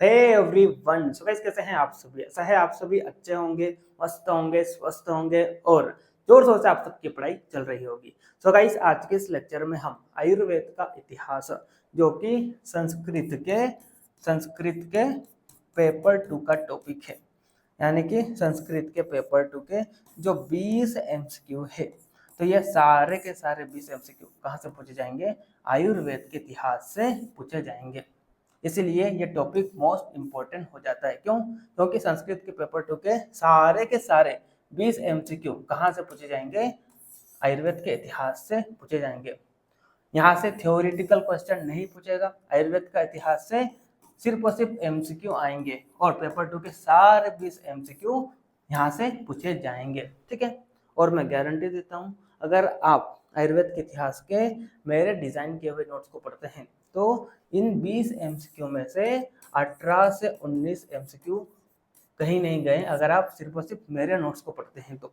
Hey everyone, so guys कैसे हैं आप सभी। ऐसा है आप सभी अच्छे होंगे, मस्त होंगे, स्वस्थ होंगे और जोर शोर से आप सबकी पढ़ाई चल रही होगी। सो गाइस आज के इस लेक्चर में हम आयुर्वेद का इतिहास जो कि संस्कृत के पेपर 2 का टॉपिक है, यानी कि संस्कृत के पेपर 2 के जो 20 एमसीक्यू है, तो ये सारे के सारे 20 एमसीक्यू कहाँ से पूछे जाएंगे? आयुर्वेद के इतिहास से पूछे जाएंगे। इसीलिए ये टॉपिक मोस्ट इम्पोर्टेंट हो जाता है। क्यों? क्योंकि संस्कृत के पेपर 2 के सारे 20 एमसीक्यू कहाँ से पूछे जाएंगे? आयुर्वेद के इतिहास से पूछे जाएंगे। यहाँ से थ्योरेटिकल क्वेश्चन नहीं पूछेगा, आयुर्वेद का इतिहास से सिर्फ और सिर्फ एमसीक्यू आएंगे और पेपर 2 के सारे 20 एमसीक्यू यहाँ से पूछे जाएंगे। ठीक है, और मैं गारंटी देता हूँ अगर आप आयुर्वेद के इतिहास के मेरे डिजाइन किए हुए नोट्स को पढ़ते हैं तो इन 20 एमसीक्यू में से 18 से 19 एमसीक्यू कहीं नहीं गए अगर आप सिर्फ और सिर्फ मेरे नोट्स को पढ़ते हैं तो।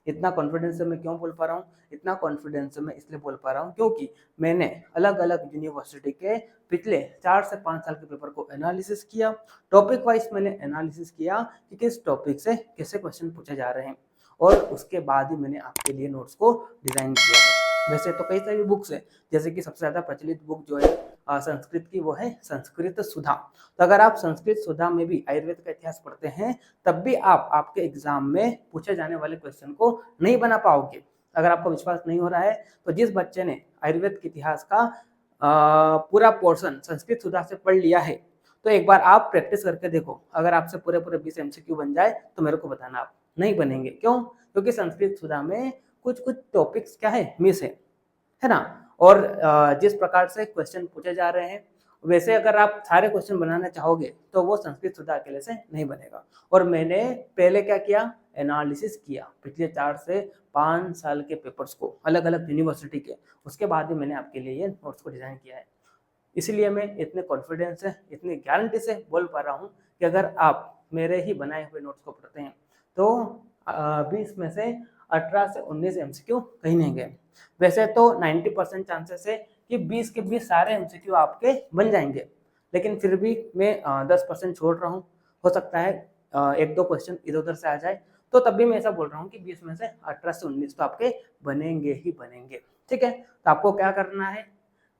इतना कॉन्फिडेंस से मैं क्यों बोल पा रहा हूँ? इतना कॉन्फिडेंस से मैं इसलिए बोल पा रहा हूँ क्योंकि मैंने अलग अलग यूनिवर्सिटी के पिछले 4 से 5 साल के पेपर को एनालिसिस किया, टॉपिक वाइज मैंने एनालिसिस किया कि किस टॉपिक से कैसे क्वेश्चन पूछे जा रहे हैं और उसके बाद ही मैंने आपके लिए नोट्स को डिजाइन किया है। वैसे तो कई सारी बुक्स है, जैसे कि सबसे ज्यादा प्रचलित बुक जो है संस्कृत की, वो है संस्कृत सुधा। तो अगर आप संस्कृत सुधा में भी आयुर्वेद का इतिहास पढ़ते हैं तब भी आप आपके एग्जाम में पूछे जाने वाले क्वेश्चन को नहीं बना पाओगे। अगर आपको विश्वास नहीं हो रहा है तो जिस बच्चे ने आयुर्वेद के इतिहास का पूरा पोर्शन संस्कृत सुधा से पढ़ लिया है तो एक बार आप प्रैक्टिस करके देखो। अगर आपसे पूरे पूरे 20 एमसीक्यू बन जाए तो मेरे को बताना, आप नहीं बनेंगे। क्यों? क्योंकि संस्कृत सुधा में कुछ कुछ टॉपिक्स क्या है, मिस है ना। और जिस प्रकार से क्वेश्चन पूछे जा रहे हैं वैसे अगर आप सारे क्वेश्चन बनाना चाहोगे तो वो संस्कृत सुधा अकेले से नहीं बनेगा। और मैंने पहले क्या किया? एनालिसिस किया पिछले 4 से 5 साल के पेपर्स को अलग अलग यूनिवर्सिटी के, उसके बाद ही मैंने आपके लिए ये नोट्स को डिजाइन किया है। इसलिए मैं इतने कॉन्फिडेंस से, इतनी गारंटी से बोल पा रहा हूँ कि अगर आप मेरे ही बनाए हुए नोट्स को पढ़ते हैं तो 20 में से 18 से 19 एमसीक्यू कहीं नहीं गए। वैसे तो 90% चांसेस है कि 20 के 20 सारे एमसीक्यू आपके बन जाएंगे, लेकिन फिर भी मैं 10% छोड़ रहा हूँ। हो सकता है एक दो क्वेश्चन इधर उधर से आ जाए, तो तब भी मैं ऐसा बोल रहा हूँ कि 20 में से 18 से 19 तो आपके बनेंगे ही बनेंगे। ठीक है, तो आपको क्या करना है?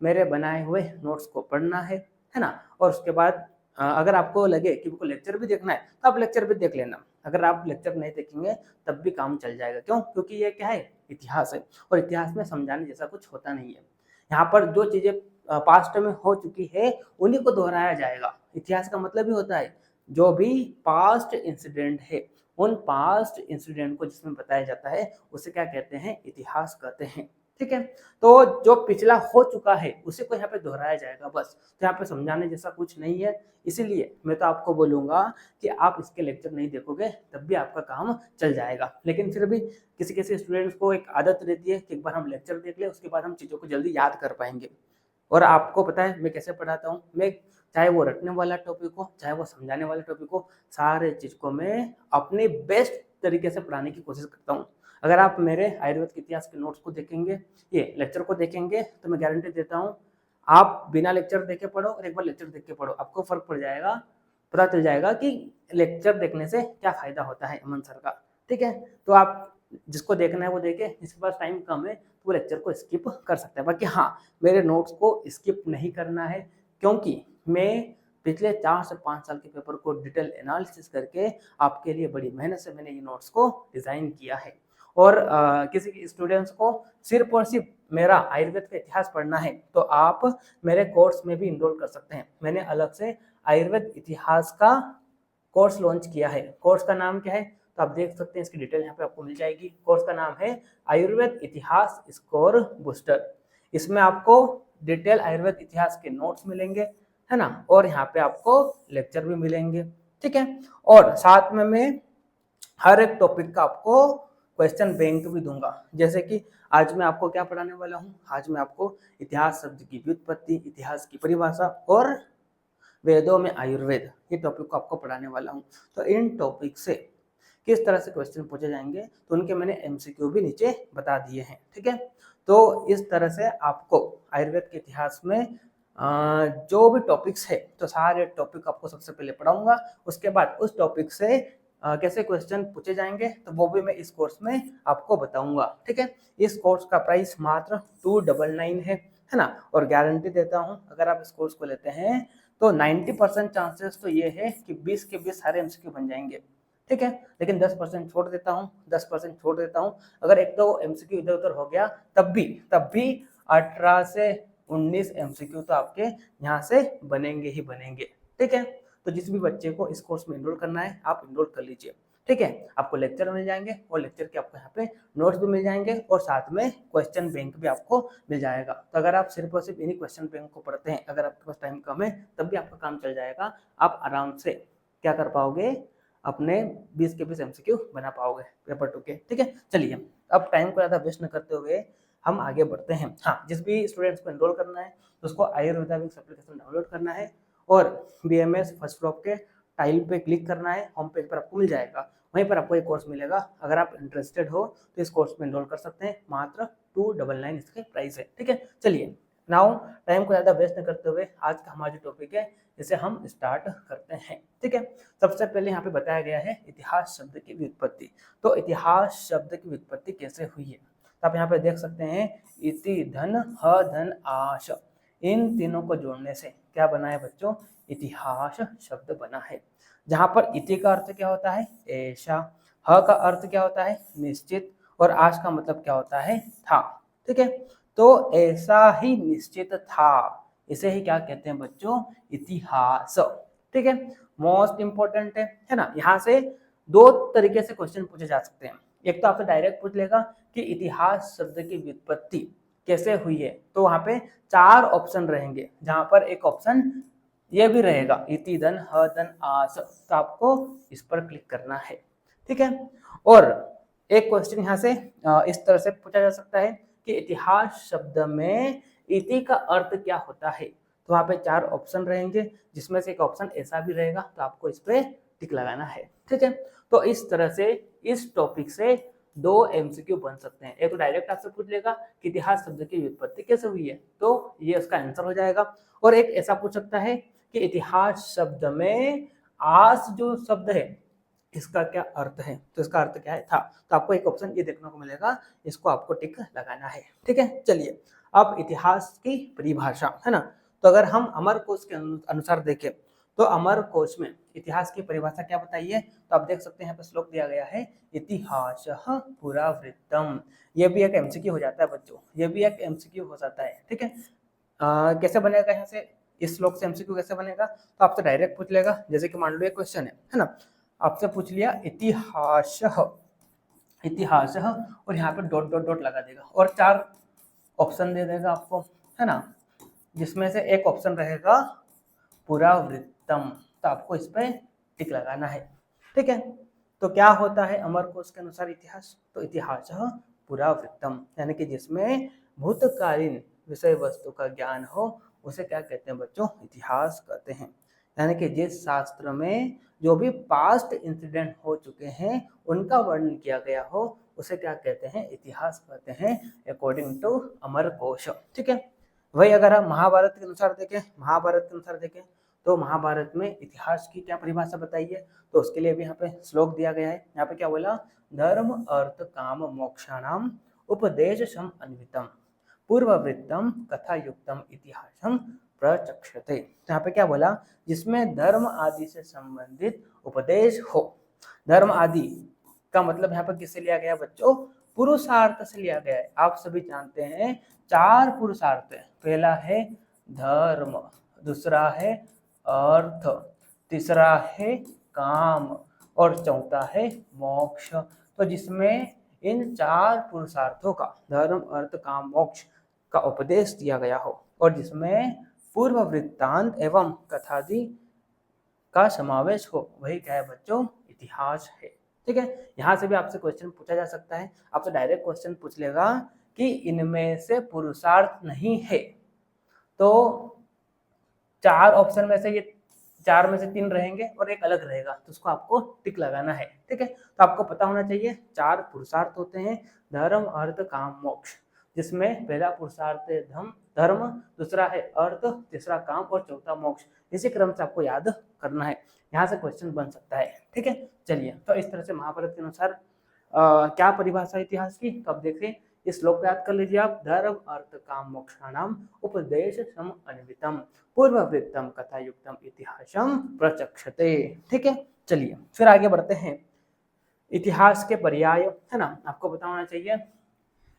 मेरे बनाए हुए नोट्स को पढ़ना है ना। और उसके बाद अगर आपको लगे कि आपको लेक्चर भी देखना है तो आप लेक्चर भी देख लेना। अगर आप लेक्चर नहीं देखेंगे तब भी काम चल जाएगा। क्यों? क्योंकि ये क्या है, इतिहास है और इतिहास में समझाने जैसा कुछ होता नहीं है। यहाँ पर जो चीजें पास्ट में हो चुकी है उन्हीं को दोहराया जाएगा। इतिहास का मतलब ही होता है जो भी पास्ट इंसिडेंट है उन पास्ट इंसिडेंट को जिसमें बताया जाता है उसे क्या कहते हैं? इतिहास कहते हैं। ठीक है, तो जो पिछला हो चुका है उसी को यहाँ पे दोहराया जाएगा बस। तो यहाँ पे समझाने जैसा कुछ नहीं है। इसीलिए मैं तो आपको बोलूंगा कि आप इसके लेक्चर नहीं देखोगे तब भी आपका काम चल जाएगा। लेकिन फिर भी किसी किसी स्टूडेंट्स को एक आदत रहती है कि एक बार हम लेक्चर देख ले उसके बाद हम चीज़ों को जल्दी याद कर पाएंगे। और आपको पता है मैं कैसे पढ़ाता हूँ? मैं चाहे वो रटने वाला टॉपिक हो चाहे वो समझाने वाला टॉपिक हो, सारे चीज़ को मैं अपने बेस्ट तरीके से पढ़ाने की कोशिश करता हूँ। अगर आप मेरे आयुर्वेद के इतिहास के नोट्स को देखेंगे, ये लेक्चर को देखेंगे, तो मैं गारंटी देता हूँ आप बिना लेक्चर देखे पढ़ो और एक बार लेक्चर देख के पढ़ो, आपको फर्क पड़ जाएगा। पता चल जाएगा कि लेक्चर देखने से क्या फायदा होता है अमन सर का। ठीक है, तो आप जिसको देखना है वो देखे, जिसके पास टाइम कम है वो लेक्चर को स्किप कर सकता है। बाकी हाँ, मेरे नोट्स को स्किप नहीं करना है क्योंकि मैं पिछले 4 से 5 साल के पेपर को डिटेल एनालिसिस करके आपके लिए बड़ी मेहनत से मैंने ये नोट्स को डिजाइन किया है। और किसी स्टूडेंट्स को सिर्फ और सिर्फ मेरा आयुर्वेद का इतिहास पढ़ना है तो आप मेरे कोर्स में भी इनरोल कर सकते हैं। मैंने अलग से आयुर्वेद इतिहास का कोर्स लॉन्च किया है। कोर्स का नाम क्या है तो आप देख सकते हैं, इसकी डिटेल यहाँ पे आपको मिल जाएगी। कोर्स का नाम है आयुर्वेद इतिहास स्कोर बूस्टर। इसमें आपको डिटेल आयुर्वेद इतिहास के नोट्स मिलेंगे, है ना, और यहाँ पे आपको लेक्चर भी मिलेंगे। ठीक है, और साथ में मैं हर एक टॉपिक का आपको क्वेश्चन बैंक भी दूंगा। जैसे कि आज मैं आपको क्या पढ़ाने वाला हूँ? आज मैं आपको इतिहास शब्द की व्युत्पत्ति, इतिहास की परिभाषा और वेदों में आयुर्वेद, ये टॉपिक को आपको पढ़ाने वाला हूँ। तो इन टॉपिक से किस तरह से क्वेश्चन पूछे जाएंगे तो उनके मैंने एमसीक्यू भी नीचे बता दिए हैं। ठीक है, तो इस तरह से आपको आयुर्वेद के इतिहास में जो भी टॉपिक्स है तो सारे टॉपिक आपको सबसे पहले पढ़ाऊंगा, उसके बाद उस टॉपिक से कैसे क्वेश्चन पूछे जाएंगे तो वो भी मैं इस कोर्स में आपको बताऊंगा। ठीक है, इस कोर्स का प्राइस मात्र 299 है ना, और गारंटी देता हूँ अगर आप इस कोर्स को लेते हैं तो 90% चांसेस तो ये है कि 20 के 20 सारे एमसीक्यू बन जाएंगे। ठीक है, लेकिन 10% छोड़ देता हूँ, 10% छोड़ देता हूँ। अगर एक तो एमसीक्यू इधर उधर हो गया तब भी 18 से 19 एमसीक्यू तो आपके यहाँ से बनेंगे ही बनेंगे। ठीक है, तो जिस भी बच्चे को इस कोर्स में इनरोल करना है आप इनरोल कर लीजिए। ठीक है, आपको लेक्चर मिल जाएंगे और लेक्चर के आपको यहाँ पे नोट्स भी मिल जाएंगे और साथ में क्वेश्चन बैंक भी आपको मिल जाएगा। तो अगर आप सिर्फ और सिर्फ इन्हीं क्वेश्चन बैंक को पढ़ते हैं, अगर आपके पास टाइम कम है तब भी आपका काम चल जाएगा। आप आराम से क्या कर पाओगे, अपने 20 के 20 एमसीक्यू बना पाओगे पेपर 2 के। ठीक है, चलिए अब टाइम को ज़्यादा वेस्ट न करते हुए हम आगे बढ़ते हैं। हाँ, जिस भी स्टूडेंट्स को एनरोल करना है तो उसको आयुर्वेदा विंग्स एप्लीकेशन डाउनलोड करना है और BMS फर्स्ट फ्लोर के टाइल पे क्लिक करना है, होम पेज पर आपको मिल जाएगा, वहीं पर आपको एक कोर्स मिलेगा। अगर आप इंटरेस्टेड हो तो इस कोर्स में एनरोल कर सकते हैं, मात्र 299 इसके प्राइस है। ठीक है, चलिए नाउ टाइम को ज़्यादा वेस्ट न करते हुए आज का हमारा जो टॉपिक है इसे हम स्टार्ट करते हैं। ठीक है, सबसे पहले यहाँ पे बताया गया है इतिहास शब्द की व्युत्पत्ति। तो इतिहास शब्द की व्युत्पत्ति कैसे हुई है तो आप यहाँ पे देख सकते हैं, इति धन ह धन आश, इन तीनों को जोड़ने से क्या बना है बच्चों, इतिहास शब्द बना है। जहां पर इति का अर्थ क्या होता है, ऐसा, ह का अर्थ क्या होता है, निश्चित, और आश का मतलब क्या होता है, था। ठीक है, तो ऐसा ही निश्चित था, इसे ही क्या कहते हैं बच्चों, इतिहास। ठीक है, मोस्ट इंपॉर्टेंट है ना। यहाँ से दो तरीके से क्वेश्चन पूछे जा सकते हैं। एक तो आपसे डायरेक्ट पूछ लेगा कि इतिहास शब्द की व्युत्पत्ति कैसे हुई है, तो वहां पे 4 ऑप्शन रहेंगे, जहां पर एक ऑप्शन ये भी रहेगा इति धन ह धन आस, तो आपको इस पर क्लिक करना है। ठीक है, और एक क्वेश्चन यहाँ से इस तरह से पूछा जा सकता है कि इतिहास शब्द में इति का अर्थ क्या होता है, तो वहां पे 4 ऑप्शन रहेंगे, जिसमें से एक ऑप्शन ऐसा भी रहेगा, तो आपको इस पे टिक लगाना है। ठीक है, तो इस तरह से इस टॉपिक से 2 एमसीक्यू बन सकते हैं। एक तो डायरेक्ट आपसे पूछ लेगा कि इतिहास शब्द की व्युत्पत्ति कैसे हुई है, तो ये उसका आंसर हो जाएगा। और एक ऐसा पूछ सकता है कि इतिहास शब्द में आस जो शब्द है इसका क्या अर्थ है, तो इसका अर्थ क्या है, था। तो आपको एक ऑप्शन ये देखने को मिलेगा, इसको आपको टिक लगाना है। ठीक है, चलिए अब इतिहास की परिभाषा है ना। तो अगर हम अमर कोश के अनुसार देखें तो अमर कोश में इतिहास की परिभाषा क्या बताइए, तो आप देख सकते हैं यहाँ पे श्लोक दिया गया है, इतिहास पुरावृत्तम। ये भी एक एमसीक्यू हो जाता है बच्चों, ये भी एक एमसीक्यू हो जाता है। ठीक है, कैसे बनेगा, यहाँ से इस श्लोक से एमसीक्यू कैसे बनेगा, तो आपसे डायरेक्ट पूछ लेगा, जैसे कि मान लो एक क्वेश्चन है ना, आपसे पूछ लिया इतिहास, इतिहास और यहाँ पे डॉट डॉट डॉट लगा देगा और 4 ऑप्शन दे देगा आपको, है ना, जिसमें से एक ऑप्शन रहेगा पुरावृत्तम, तो आपको इस पे टिक लगाना है। ठीक है, तो क्या होता है अमर कोश के अनुसार इतिहास, तो इतिहास पुरावृत्तम, यानी कि जिसमें भूतकालीन विषय वस्तु का ज्ञान हो उसे क्या कहते हैं बच्चों, इतिहास कहते हैं। यानी कि जिस शास्त्र में जो भी पास्ट इंसिडेंट हो चुके हैं उनका वर्णन किया गया हो उसे क्या कहते हैं, इतिहास कहते हैं, अकॉर्डिंग टू अमर कोश। ठीक है, वही अगर हम महाभारत के अनुसार देखें, तो महाभारत में इतिहास की क्या परिभाषा बताइए, तो उसके लिए भी यहाँ पे श्लोक दिया गया है। यहाँ पे क्या बोला, धर्म अर्थ काम मोक्षाणाम उपदेशम अन्वितम पूर्ववृत्तम कथा युक्तम इतिहासम प्रचक्षते। तो यहाँ पे क्या बोला, जिसमें धर्म आदि से संबंधित उपदेश हो। धर्म आदि का मतलब यहाँ पर किससे लिया गया बच्चों, पुरुषार्थ से लिया गया है। आप सभी जानते हैं 4 पुरुषार्थ है, पहला है धर्म, दूसरा है अर्थ, तीसरा है काम और चौथा है मोक्ष। तो जिसमें इन 4 पुरुषार्थों का, धर्म अर्थ काम मोक्ष का उपदेश दिया गया हो और जिसमें पूर्व वृत्तांत एवं कथादि का समावेश हो, वही क्या है बच्चों, इतिहास है। ठीक है, यहाँ से भी आपसे क्वेश्चन पूछा जा सकता है, आपसे डायरेक्ट क्वेश्चन पूछ लेगा कि इनमें से पुरुषार्थ नहीं है, तो 4 ऑप्शन में से ये 4 में से 3 रहेंगे और एक अलग रहेगा, तो उसको आपको टिक लगाना है। ठीक है, तो आपको पता होना चाहिए 4 पुरुषार्थ होते हैं, धर्म अर्थ काम मोक्ष, जिसमें पहला पुरुषार्थ है धर्म, दूसरा है अर्थ, तीसरा काम और चौथा मोक्ष। इसी क्रम से आपको याद करना है, यहाँ से क्वेश्चन बन सकता है। ठीक है, चलिए, तो इस तरह से महाभारत के अनुसार क्या परिभाषा इतिहास की, तो अब देखिए इस श्लोक को याद कर लीजिए आप। धर्म अर्थ काम मोक्षाणाम उपदेश सम अन्वितम पूर्ववृत्तम कथायुक्तम इतिहासम प्रचक्षते। ठीक है, चलिए फिर आगे बढ़ते हैं। इतिहास के पर्याय है ना, आपको पता होना चाहिए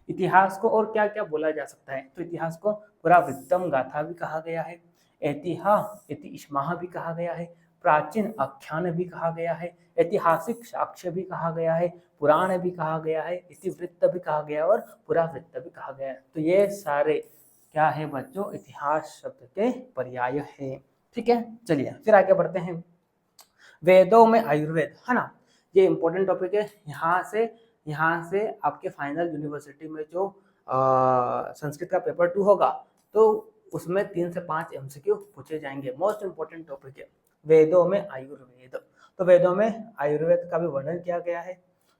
इतिहास को और क्या क्या बोला जा सकता है। तो इतिहास को पुरावृत्तम गाथा भी कहा गया है, इतिहास भी कहा गया है, प्राचीन आख्यान भी कहा गया है, ऐतिहासिक साक्ष्य भी कहा गया है, पुराण भी कहा गया है, इतिवृत्त भी कहा गया और पुरावृत्त भी कहा गया है। तो ये सारे क्या है बच्चों, इतिहास शब्द के पर्याय है। ठीक है, चलिए फिर आगे बढ़ते हैं। वेदों में आयुर्वेद है ना, ये इंपॉर्टेंट टॉपिक है। यहाँ से आपके फाइनल यूनिवर्सिटी में जो संस्कृत का पेपर 2 होगा तो उसमें 3 से 5 MCQ पूछे जाएंगे। मोस्ट इंपॉर्टेंट टॉपिक है वेदों में आयुर्वेद। तो वेदों में आयुर्वेद का भी वर्णन किया गया है,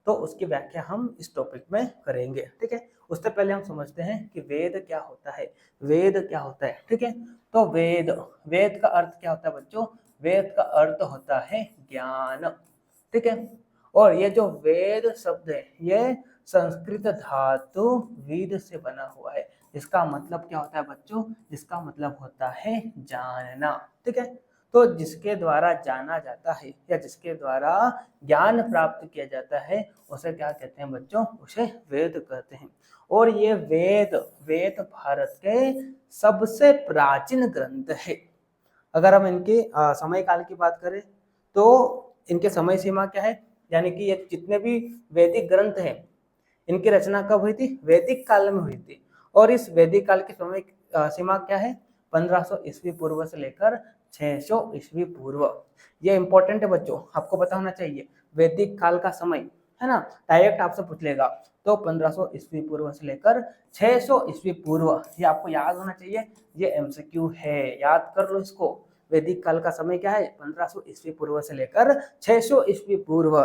तो उसकी व्याख्या हम इस टॉपिक में करेंगे। ठीक है, उससे पहले हम समझते हैं कि वेद क्या होता है। वेद क्या होता है, ठीक है, तो वेद का अर्थ क्या होता है बच्चों, वेद का अर्थ होता है ज्ञान। ठीक है, और ये जो वेद शब्द है ये संस्कृत धातु वेद से बना हुआ है, जिसका मतलब क्या होता है बच्चों, जिसका मतलब होता है जानना। ठीक है, तो जिसके द्वारा जाना जाता है या जिसके द्वारा ज्ञान प्राप्त किया जाता है उसे क्या कहते हैं बच्चों, उसे वेद कहते हैं। और ये वेद भारत के सबसे प्राचीन ग्रंथ है। अगर हम इनके समय काल की बात करें तो इनके समय सीमा क्या है, यानी कि ये जितने भी वैदिक ग्रंथ हैं इनकी रचना कब हुई थी, वैदिक काल में हुई थी। और इस वैदिक काल की समय सीमा क्या है, 1500 ईस्वी पूर्व से लेकर 600 ईस्वी पूर्व। ये इंपॉर्टेंट है बच्चों, आपको पता होना चाहिए। वैदिक काल का समय है ना, डायरेक्ट आपसे पूछ लेगा, तो 1500 ईस्वी पूर्व से लेकर 600 ईस्वी पूर्व, ये आपको याद होना चाहिए। ये MCQ है, याद कर लो इसको। वैदिक काल का समय क्या है, 1500 ईस्वी पूर्व से लेकर 600 ईस्वी पूर्व।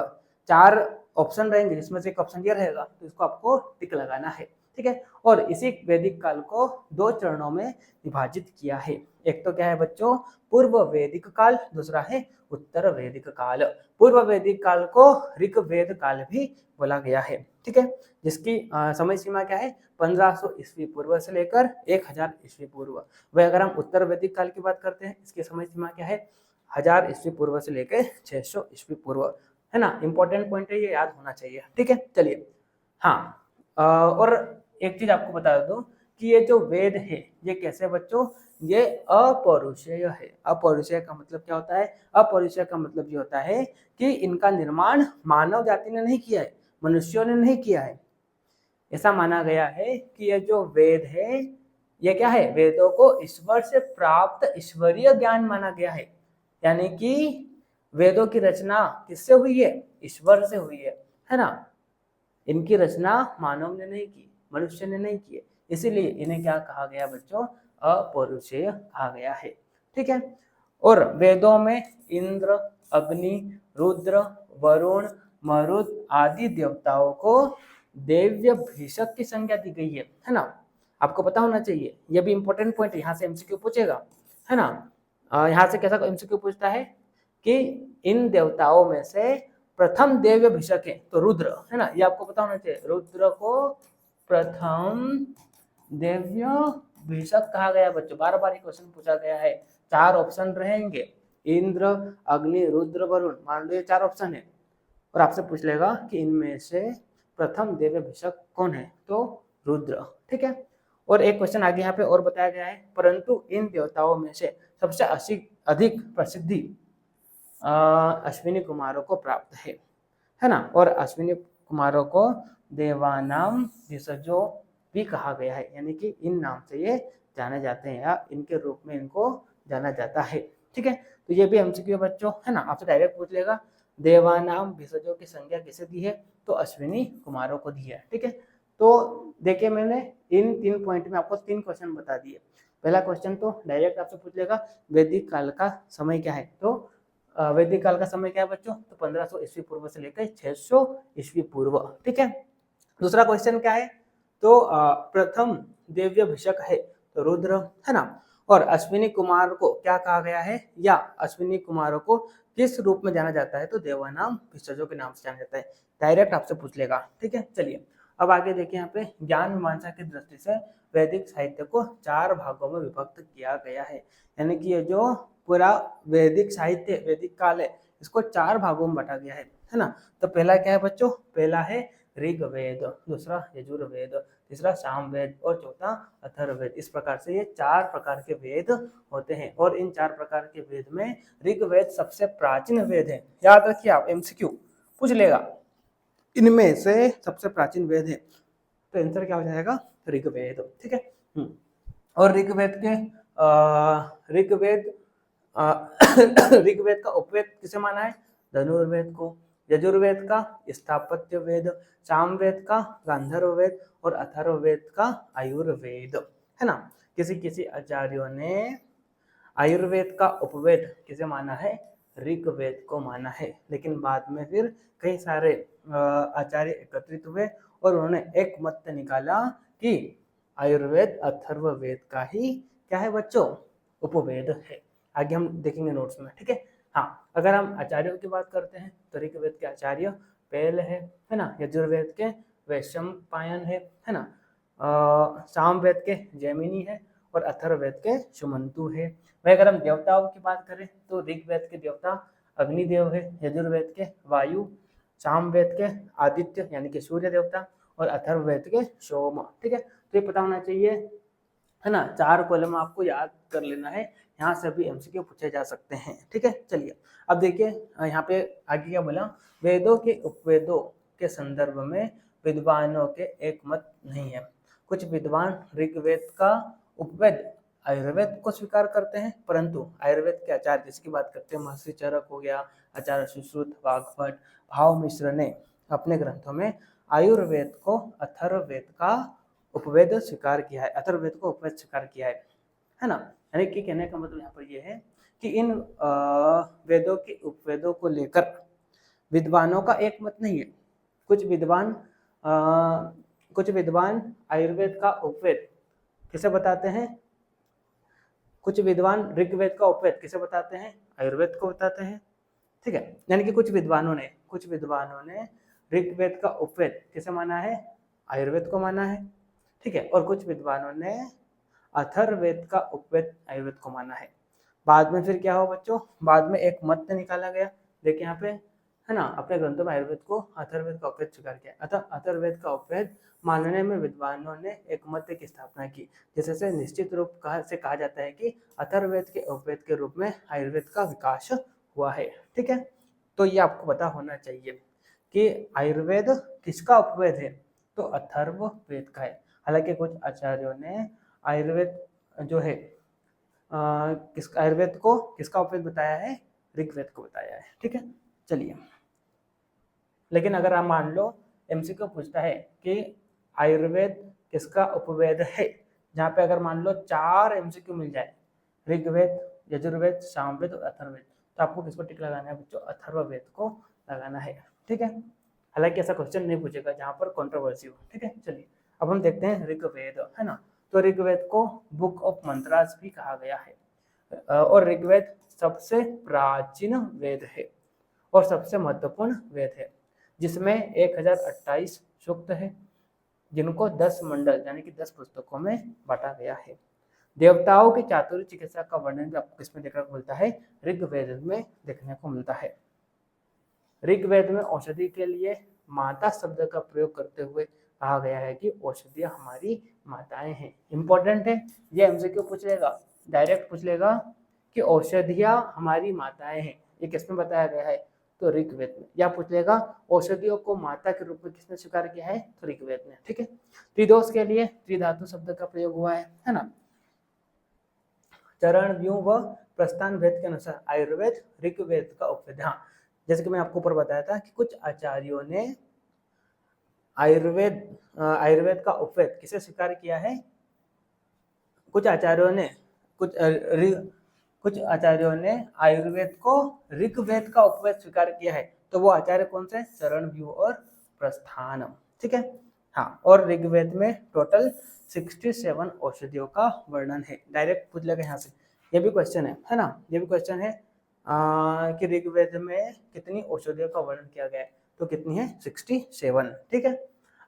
4 ऑप्शन रहेंगे जिसमें से एक ऑप्शन ये रहेगा, तो इसको आपको टिक लगाना है। ठीक है, और इसी वैदिक काल को 2 चरणों में विभाजित किया है। एक तो क्या है बच्चों, पूर्व वैदिक काल, दूसरा है उत्तर वैदिक काल। पूर्व वैदिक काल को ऋग्वेद काल भी बोला गया है। ठीक है, जिसकी समय सीमा क्या है, 1500 ईस्वी पूर्व से लेकर 1000 ईस्वी पूर्व। वह अगर हम उत्तर वैदिक काल की बात करते हैं, इसकी समय सीमा क्या है, 1000 ईस्वी पूर्व से लेकर 600 ईस्वी पूर्व, है ना। इंपॉर्टेंट पॉइंट है, ये याद होना चाहिए। ठीक है, चलिए, हाँ और एक चीज आपको बता दूं कि ये जो वेद है ये कैसे बच्चों, ये अपौरुषेय है। अपौरुषेय का मतलब क्या होता है, अपौरुषेय का मतलब ये होता है कि इनका निर्माण मानव जाति ने नहीं किया है, मनुष्यों ने नहीं किया है। ऐसा माना गया है कि ये जो वेद है ये क्या है, वेदों को ईश्वर से प्राप्त ईश्वरीय ज्ञान माना गया है। यानी कि वेदों की रचना किससे हुई है, ईश्वर से हुई है ना। इनकी रचना मानव ने नहीं की, मनुष्य ने नहीं की, इसीलिए इन्हें क्या कहा गया बच्चों, अपौरुषेय कहा गया है। ठीक है, और वेदों में इंद्र, अग्नि, रुद्र, वरुण, मरुत आदि देवताओं को देव्य भीषक की संज्ञा दी गई है ना। आपको पता होना चाहिए, यह भी इंपॉर्टेंट पॉइंट है, यहाँ से MCQ पूछेगा, है ना। यहाँ से कैसा MCQ पूछता है कि इन देवताओं में से प्रथम देव्य भिषक है तो रुद्र, है ना, ये आपको पता होना चाहिए। रुद्र को प्रथम देव्य भिषक कहा गया बच्चों, बार बार क्वेश्चन पूछा गया है। 4 ऑप्शन रहेंगे, इंद्र, अग्नि, रुद्र, वरुण, मान लो ये 4 ऑप्शन है, और आपसे पूछ लेगा कि इनमें से प्रथम देव्य भिषक कौन है, तो रुद्र। ठीक है, और एक क्वेश्चन आगे यहाँ पे और बताया गया है, परंतु इन देवताओं में से सबसे अधिक प्रसिद्धि अश्विनी कुमारों को प्राप्त है ना। और अश्विनी कुमारों को देवानाम भिषजो भी कहा गया है, यानी कि इन नाम से ये जाने जाते हैं या इनके रूप में इनको जाना जाता है। ठीक है, तो ये भी MCQ बच्चों, है ना, आपसे डायरेक्ट पूछ लेगा देवानाम भिषजों की संज्ञा किसे दी है, तो अश्विनी कुमारों को दी है। ठीक है, तो देखिए मैंने इन 3 पॉइंट में आपको 3 क्वेश्चन बता दिए। पहला क्वेश्चन तो डायरेक्ट आपसे पूछ लेगा वैदिक काल का समय क्या है, तो वैदिक काल का समय क्या है बच्चों, तो 1500 ईस्वी पूर्व से लेकर 600 ईस्वी पूर्व। ठीक है, दूसरा क्वेश्चन क्या है, तो प्रथम देव्यभिषक है तो रुद्र, है ना। और अश्विनी कुमार को क्या कहा गया है, या अश्विनी कुमारों को किस रूप में जाना जाता है, तो देवानाम भिषजों के नाम से जाना जाता है। डायरेक्ट आपसे पूछ लेगा, ठीक है। चलिए अब आगे देखिए, यहाँ पे ज्ञान मीमांसा की दृष्टि से वैदिक साहित्य को 4 भागों में विभक्त किया गया है। यानी कि ये जो पूरा वैदिक साहित्य, वैदिक काल है, इसको 4 भागों में बांटा गया है ना। तो पहला क्या है बच्चों, पहला है ऋग्वेद, दूसरा यजुर्वेद, तीसरा सामवेद और चौथा अथर्ववेद। इस प्रकार से ये 4 प्रकार के वेद होते हैं। और इन 4 प्रकार के वेद में ऋग्वेद सबसे प्राचीन वेद है। याद रखिए आप, एमसीक्यू पूछ लेगा, इनमें से सबसे प्राचीन वेद है, तो आंसर क्या हो जाएगा, ऋग्वेद, ठीक है। और ऋग्वेद के ऋग्वेद ऋग्वेद का उपवेद किसे माना है, धनुर्वेद को। यजुर्वेद का स्थापत्य वेद, सामवेद का गांधर्व वेद और अथर्ववेद का आयुर्वेद, है ना। किसी किसी आचार्यों ने आयुर्वेद का उपवेद किसे माना है, ऋग्वेद को माना है। लेकिन बाद में फिर कई सारे आचार्य एकत्रित हुए और उन्होंने एक मत निकाला कि आयुर्वेद अथर्ववेद का ही क्या है बच्चों, उपवेद है। आगे हम देखेंगे नोट्स में, ठीक है। हाँ, अगर हम आचार्यों की बात करते हैं तो ऋग्वेद के आचार्य पेल है ना। यजुर्वेद के वैशंपायन है ना। सामवेद के जैमिनी है और अथर्ववेद के सुमंतु है। वही अगर हम देवताओं की बात करें तो ऋग्वेद के देवता अग्निदेव है, यजुर्वेद के वायु, सामवेद के आदित्य यानी कि सूर्य देवता और अथर्ववेद के सोम, ठीक है। तो ये पता होना चाहिए, है ना। 4 कॉलम आपको याद कर लेना है, यहाँ से भी एमसीक्यू पूछे जा सकते हैं, ठीक है। चलिए अब देखिए यहाँ पे आगे क्या बोला, वेदों के उपवेदों के संदर्भ में विद्वानों के एक मत नहीं है। कुछ विद्वान ऋग्वेद का उपवेद आयुर्वेद को स्वीकार करते हैं, परंतु आयुर्वेद के आचार्य जिसकी बात करते हैं, महर्षि चरक हो गया, आचार्य सुश्रुत, वाग्भट, भाव मिश्र ने अपने ग्रंथों में आयुर्वेद को अथर्ववेद का उपवेद स्वीकार किया है, अथर्ववेद को उपवेद स्वीकार किया है ना। यानी कि कहने का मतलब यहाँ पर यह है कि इन वेदों के उपवेदों को लेकर विद्वानों का एक मत नहीं है। कुछ विद्वान आयुर्वेद का उपवेद किसे बताते हैं, कुछ विद्वान ऋग्वेद का उपवेद किसे बताते हैं, आयुर्वेद को बताते हैं, ठीक है। यानी कि कुछ विद्वानों ने ऋग्वेद का उपवेद किसे माना है, आयुर्वेद को माना है, ठीक है। और कुछ विद्वानों ने अथर्ववेद का उपवेद आयुर्वेद को माना है। बाद में फिर क्या हो बच्चों, बाद में एक मत निकाला गया, देखिए यहाँ पे, है ना। अपने ग्रंथों में आयुर्वेद को अथर्ववेद का उपवेद स्वीकार किया, अतः अथर्ववेद का उपवेद मानने में विद्वानों ने एक मत की स्थापना की, जिससे निश्चित रूप से कहा जाता है कि अथर्ववेद के उपवेद के रूप में आयुर्वेद का विकास हुआ है, ठीक है। तो ये आपको पता होना चाहिए कि आयुर्वेद किसका उपवेद है, तो अथर्ववेद का है। हालांकि कुछ आचार्यों ने आयुर्वेद जो है आयुर्वेद को किसका उपवेद बताया है, ऋग्वेद को बताया है, ठीक है। चलिए, लेकिन अगर आप मान लो एमसीक्यू पूछता है कि आयुर्वेद किसका उपवेद है, जहाँ पे अगर मान लो 4 एमसीक्यू मिल जाए, ऋग्वेद, यजुर्वेद, सामवेद और अथर्ववेद, तो आपको किसको टिक लगाना है बच्चों, अथर्ववेद को लगाना है, ठीक है। हालांकि ऐसा क्वेश्चन नहीं पूछेगा जहाँ पर कंट्रोवर्सी हो, ठीक है। चलिए अब हम देखते हैं ऋग्वेद, है ना। तो ऋग्वेद को बुक ऑफ मंत्रास भी कहा गया है और ऋग्वेद सबसे प्राचीन वेद है और सबसे महत्वपूर्ण वेद है, जिसमें 1028 सूक्त है, जिनको 10 मंडल यानी कि 10 पुस्तकों में बांटा गया है। देवताओं की चातुर्य चिकित्सा का वर्णन भी आपको किसमें देखने को मिलता है, ऋग्वेद में देखने को मिलता है। ऋग्वेद में औषधि के लिए माता शब्द का प्रयोग करते हुए कहा गया है कि औषधियां हमारी माताएं हैं। इंपॉर्टेंट है, ये एमसीक्यू पूछ लेगा, डायरेक्ट पूछ लेगा कि औषधियां हमारी माताएं हैं, ये किसमें बताया गया है, तो ऋग्वेद में। या पूछ लेगा औषधियों को माता के रूप में किसने स्वीकार किया है, तो ऋग्वेद में, ठीक है। त्रिदोष के लिए त्रिधातु शब्द का प्रयोग हुआ है ना। चरण, व्यूह व प्रस्थान भेद के अनुसार आयुर्वेद ऋग्वेद का उपवेद, हाँ जैसे कि मैं आपको ऊपर बताया था कि कुछ आचार्यों ने आयुर्वेद का उपवेद किसे स्वीकार किया है, कुछ आचार्यों ने आयुर्वेद को ऋग्वेद का उपवेद स्वीकार किया है। तो वो आचार्य कौन से, चरण, व्यूह और प्रस्थान, ठीक है। हाँ, और ऋग्वेद में टोटल 67 औषधियों का वर्णन है। डायरेक्ट पूछ लेगा यहाँ से, ये भी क्वेश्चन है ना, ये भी क्वेश्चन है कि ऋग्वेद में कितनी औषधियों का वर्णन किया गया है, तो कितनी है 67। ठीक है।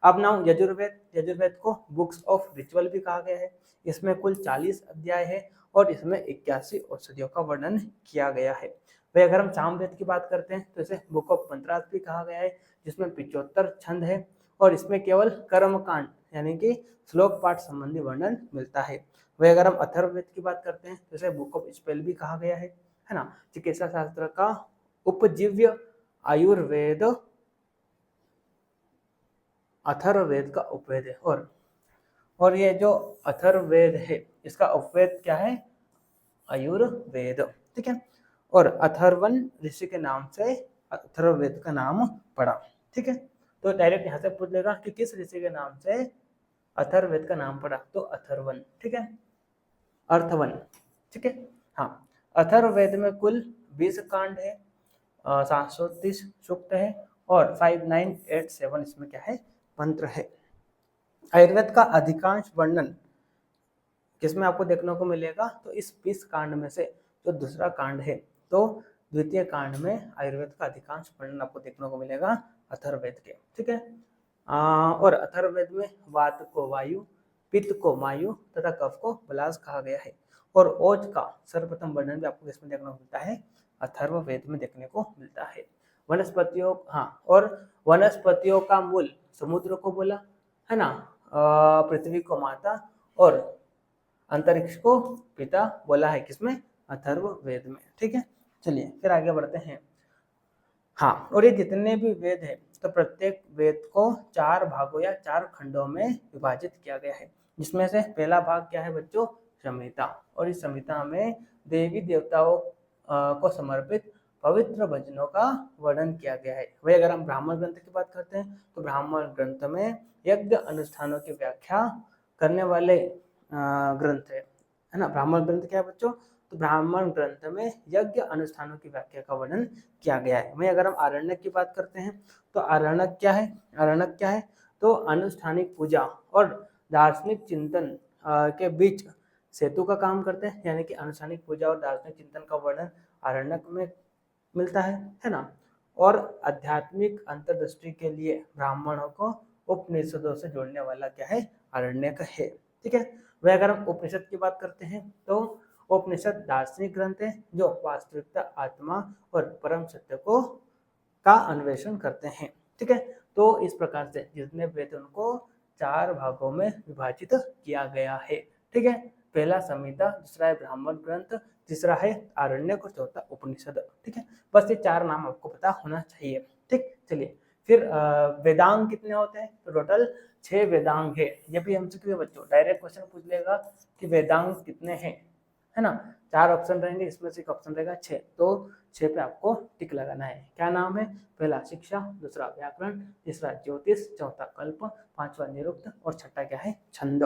अब नाउ यजुर्वेद, यजुर्वेद को बुक्स ऑफ रिचुअल भी कहा गया है। इसमें कुल 40 अध्याय है और इसमें 81 औषधियों का वर्णन किया गया है। वही अगर हम सामवेद की बात करते हैं तो इसे बुक ऑफ मंत्रास भी कहा गया है, जिसमें 75 छंद है और इसमें केवल कर्मकांड यानी कि श्लोक पाठ संबंधी वर्णन मिलता है। वही अगर हम अथर्ववेद की बात करते हैं तो इसे बुक ऑफ स्पेल भी कहा गया है ना। चिकित्सा शास्त्र का उपजीव्य आयुर्वेद अथर्ववेद का उपवेद है, और ये जो अथर्ववेद है इसका उपवेद क्या है, आयुर्वेद। ठीक है। और अथर्वन ऋषि के नाम से अथर्ववेद का नाम पड़ा। ठीक है। तो डायरेक्ट यहाँ से पूछ लेगा कि किस ऋषि के नाम से अथर्ववेद का नाम पड़ा, तो अथर्वन। ठीक है, अर्थवन। ठीक है। हाँ, अथर्ववेद में कुल 20 कांड है, 730 सूक्त है और 5987 इसमें क्या है, मंत्र है। आयुर्वेद का अधिकांश वर्णन किसमें आपको देखने को मिलेगा, तो इस 20 कांड में से जो दूसरा कांड है, तो द्वितीय कांड में आयुर्वेद का अधिकांश वर्णन आपको देखने को मिलेगा अथर्ववेद के। ठीक है। और अथर्ववेद में वात को वायु, पित्त को वायु तथा कफ को बलास कहा गया है। और ओज का सर्वप्रथम वर्णन भी आपको इसमें देखने को मिलता है, अथर्ववेद में देखने को मिलता है। वनस्पतियों, हाँ, और वनस्पतियों का मूल समुद्र को बोला है ना, पृथ्वी को माता और अंतरिक्ष को पिता बोला है, किसमें, अथर्ववेद में। ठीक है। चलिए फिर आगे बढ़ते हैं। हाँ, और ये जितने भी वेद है तो प्रत्येक वेद को 4 भागों या 4 खंडों में विभाजित किया गया है, जिसमें से पहला भाग क्या है बच्चों, संहिता। और इस संहिता में देवी देवताओं को समर्पित पवित्र भजनों का वर्णन किया गया है। वही अगर हम ब्राह्मण ग्रंथ की बात करते हैं तो ब्राह्मण ग्रंथ में यज्ञ अनुष्ठानों की व्याख्या करने वाले ग्रंथ है ना। ब्राह्मण ग्रंथ क्या है बच्चों, तो ब्राह्मण ग्रंथ में यज्ञ अनुष्ठानों की व्याख्या का वर्णन किया गया है। वहीं अगर हम आरण्यक की बात करते हैं तो आरण्यक क्या है, आरण्यक क्या है, तो अनुष्ठानिक पूजा और दार्शनिक चिंतन के बीच सेतु का काम करते हैं, यानी कि अनुष्ठानिक पूजा और दार्शनिक चिंतन का वर्णन आरण्यक में मिलता है ना। और आध्यात्मिक अंतर्दृष्टि के लिए ब्राह्मणों को उपनिषदों से जोड़ने वाला क्या है, आरण्यक है। ठीक है। वह अगर हम उपनिषद की बात करते हैं तो उपनिषद दार्शनिक ग्रंथ है जो वास्तविकता, आत्मा और परम सत्य को का अन्वेषण करते हैं। ठीक है। तो इस प्रकार से जितने वेद उनको 4 भागों में विभाजित किया गया है। ठीक है। पहला संहिता, दूसरा है ब्राह्मण ग्रंथ, तीसरा है आरण्यक और चौथा उपनिषद। ठीक है। बस ये 4 नाम आपको पता होना चाहिए। ठीक। चलिए फिर वेदांग कितने होते हैं, तो टोटल 6 वेदांग है। ये भी हमसे क्यों बच्चों डायरेक्ट क्वेश्चन पूछ लेगा कि वेदांग कितने हैं, है ना। 4 ऑप्शन रहेंगे, इसमें से एक ऑप्शन रहेगा 6, तो 6 पे आपको टिक लगाना है। क्या नाम है, पहला शिक्षा, दूसरा व्याकरण, तीसरा ज्योतिष, चौथा कल्प, पांचवा निरुक्त और छठा क्या है, छंद।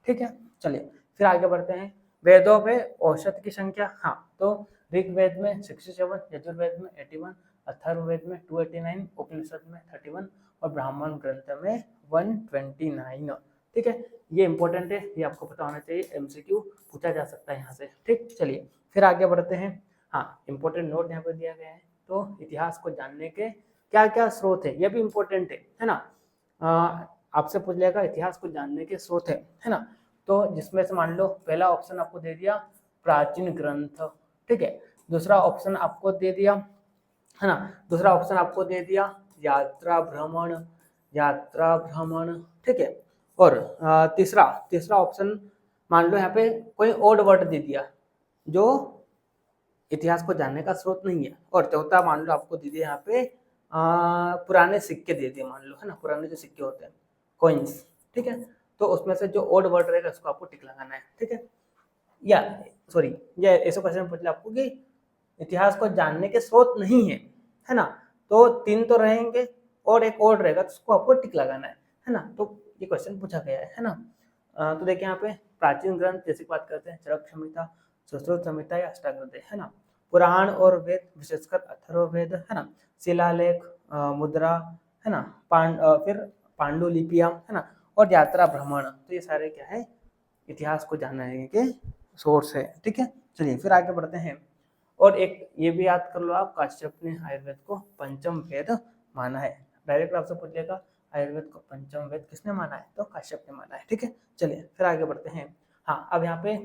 ठीक है। चलिए फिर आगे बढ़ते हैं। वेदों में औषध की संख्या, हाँ, तो ऋग्वेद में 67, यजुर्वेद में 81, अथर्ववेद में 289, उपनिषद में 31 और ब्राह्मण ग्रंथ में 129। ठीक है। ये इंपॉर्टेंट है, ये आपको पता होना चाहिए, एमसीक्यू पूछा जा सकता है यहाँ से। ठीक। चलिए फिर आगे बढ़ते हैं। हाँ, इंपॉर्टेंट नोट यहाँ पर दिया गया है, तो इतिहास को जानने के क्या क्या स्रोत है, ये भी इंपॉर्टेंट है ना। आपसे पूछ लेगा इतिहास को जानने के स्रोत है ना, तो जिसमें से मान लो पहला ऑप्शन आपको दे दिया प्राचीन ग्रंथ। ठीक है। दूसरा ऑप्शन आपको दे दिया, है ना, दूसरा ऑप्शन आपको दे दिया यात्रा भ्रमण, यात्रा भ्रमण। ठीक है। और तीसरा ऑप्शन मान लो यहाँ पे कोई ओड वर्ड दे दिया जो इतिहास को जानने का स्रोत नहीं है। और चौथा मान लो आपको दे दिया यहाँ पे पुराने सिक्के दे दिए मान लो, है ना, पुराने जो सिक्के होते हैं कॉइन्स। ठीक है। तो उसमें से जो ओड वर्ड रहेगा उसको आपको टिक लगाना है। ठीक है। या सॉरी, ये ऐसा क्वेश्चन पूछ लिया आपको कि इतिहास को जानने के स्रोत नहीं है ना, तो 3 तो रहेंगे और एक और रहेगा, तो उसको आपको टिक लगाना है ना। तो ये क्वेश्चन पूछा गया है ना। तो देखिए यहाँ पे प्राचीन ग्रंथ जैसे बात करते हैं चरक संहिता, सुश्रुत संहिता या अष्टावक्र, है ना। पुराण और वेद विशेषकर अथर्ववेद, है ना। शिलालेख, मुद्रा, है ना, फिर पांडुलिपियां, है ना, और यात्रा भ्रमण। तो ये सारे क्या है, इतिहास को जानने के सोर्स है। ठीक है, चलिए फिर आगे बढ़ते हैं। और एक ये भी याद कर लो आप, काश्यप ने आयुर्वेद को पंचम वेद माना है। डायरेक्ट आपसे पूछेगा आयुर्वेद को पंचम वेद किसने माना है, तो काश्यप ने माना है। ठीक है, चलिए फिर आगे बढ़ते हैं। हाँ, अब यहाँ पे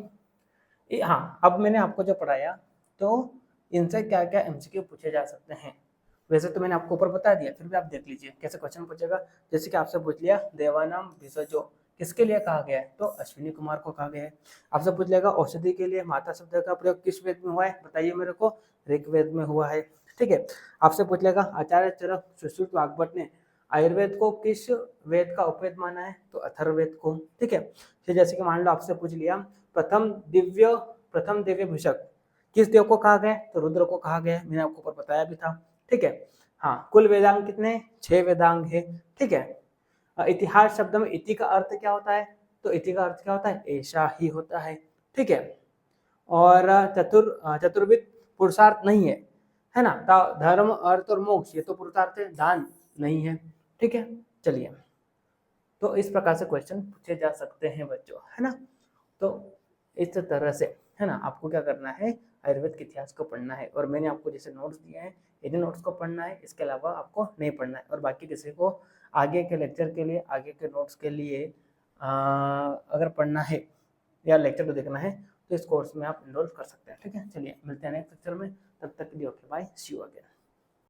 हाँ, अब मैंने आपको जो पढ़ाया तो इनसे क्या क्या एमसीक्यू पूछे जा सकते हैं। वैसे तो मैंने आपको ऊपर बता दिया, फिर भी आप देख लीजिए कैसे क्वेश्चन पूछेगा। जैसे कि आपसे पूछ लिया देवानाम भिषजो किसके लिए कहा गया है, तो अश्विनी कुमार को कहा गया है। आपसे पूछ लेगा औषधि के लिए माता शब्द का प्रयोग किस वेद में हुआ है, बताइए मेरे को, ऋग्वेद में हुआ है। ठीक है, आपसे पूछ लेगा आचार्य चरक सुश्रुत वाग्भट ने आयुर्वेद को किस वेद का उपवेद माना है, तो अथर्ववेद को। ठीक है, फिर जैसे कि मान लो आपसे पूछ लिया प्रथम दिव्य भूषक किस देव को कहा गया, तो रुद्र को कहा गया है, मैंने आपको ऊपर बताया भी था। ठीक है, हाँ, कुल वेदांग कितने, 6 वेदांग है। ठीक है, इतिहास शब्द में इति का अर्थ क्या होता है, तो इति का अर्थ क्या होता है, ऐसा ही होता है। ठीक है, और चतुर्विध पुरुषार्थ नहीं है ना, धर्म अर्थ और मोक्ष ये तो पुरुषार्थ है, दान नहीं है। ठीक है, चलिए, तो इस प्रकार से क्वेश्चन पूछे जा सकते हैं बच्चों, है ना। तो इस तरह से, है ना, आपको क्या करना है, आयुर्वेद के इतिहास को पढ़ना है। और मैंने आपको जैसे नोट्स दिए हैं, इन्हीं नोट्स को पढ़ना है, इसके अलावा आपको नहीं पढ़ना है। और बाकी किसी को आगे के लेक्चर के लिए, आगे के नोट्स के लिए अगर पढ़ना है या लेक्चर को देखना है तो इस कोर्स में आप इनरोल कर सकते हैं। ठीक है, चलिए मिलते हैं नेक्स्ट लेक्चर में, तब तक के लिए okay bye, see you again.